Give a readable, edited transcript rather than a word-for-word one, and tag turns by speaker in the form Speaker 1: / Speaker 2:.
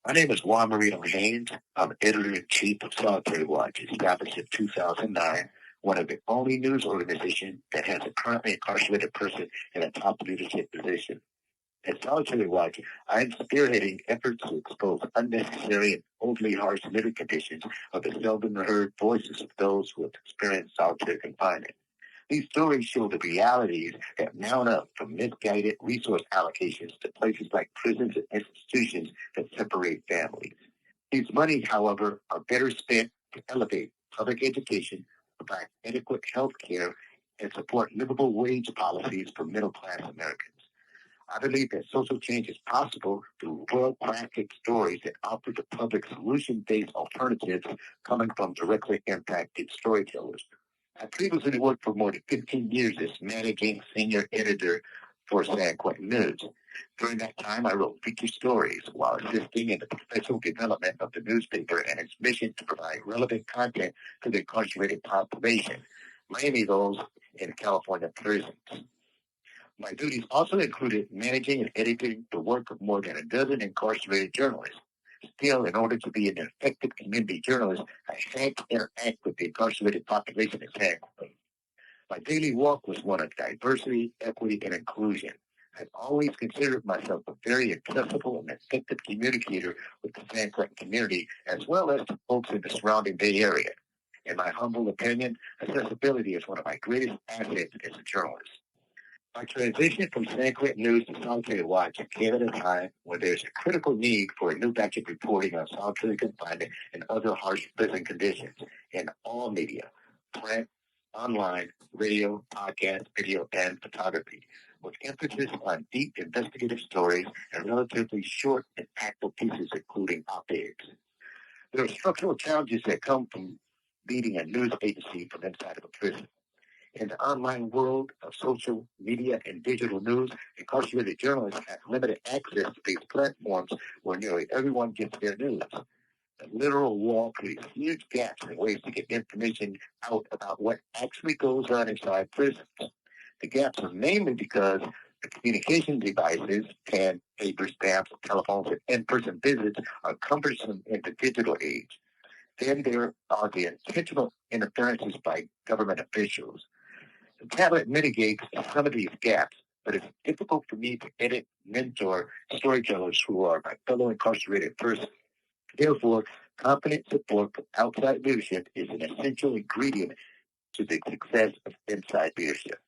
Speaker 1: My name is Juan Moreno Haines. I'm editor-in-chief of Solitary Watch, established in 2009, one of the only news organizations that has a currently incarcerated person in a top leadership position. At Solitary Watch, I am spearheading efforts to expose unnecessary and overly harsh living conditions of the seldom heard voices of those who have experienced solitary confinement. These stories show the realities that mount up from misguided resource allocations to places like prisons and institutions that separate families. These monies, however, are better spent to elevate public education, provide adequate health care, and support livable wage policies for middle class Americans. I believe that social change is possible through well-crafted stories that offer the public solution-based alternatives coming from directly impacted storytellers. I previously worked for more than 15 years as managing senior editor for San Quentin News. During that time, I wrote feature stories while assisting in the professional development of the newspaper and its mission to provide relevant content to the incarcerated population, mainly those in California prisons. My duties also included managing and editing the work of more than a dozen incarcerated journalists. Still, in order to be an effective community journalist, I had to interact with the incarcerated population in San Quentin. My daily walk was one of diversity, equity, and inclusion. I've always considered myself a very accessible and effective communicator with the San Quentin community, as well as to folks in the surrounding Bay Area. In my humble opinion, accessibility is one of my greatest assets as a journalist. My transition from San Quentin News to Solitary Watch came at a time when there's a critical need for a new batch of reporting on solitary confinement and other harsh prison conditions in all media, print, online, radio, podcast, video, and photography, with emphasis on deep investigative stories and relatively short, impactful pieces, including op-eds. There are structural challenges that come from leading a news agency from inside of a prison. In the online world of social media and digital news, incarcerated journalists have limited access to these platforms where nearly everyone gets their news. The literal wall creates huge gaps in ways to get information out about what actually goes on inside prisons. The gaps are mainly because the communication devices, pen, paper, stamps, telephones, and in-person visits are cumbersome in the digital age. Then there are the intentional interferences by government officials. The tablet mitigates some of these gaps, but it's difficult for me to edit, mentor storytellers who are my fellow incarcerated persons. Therefore, competent support from outside leadership is an essential ingredient to the success of inside leadership.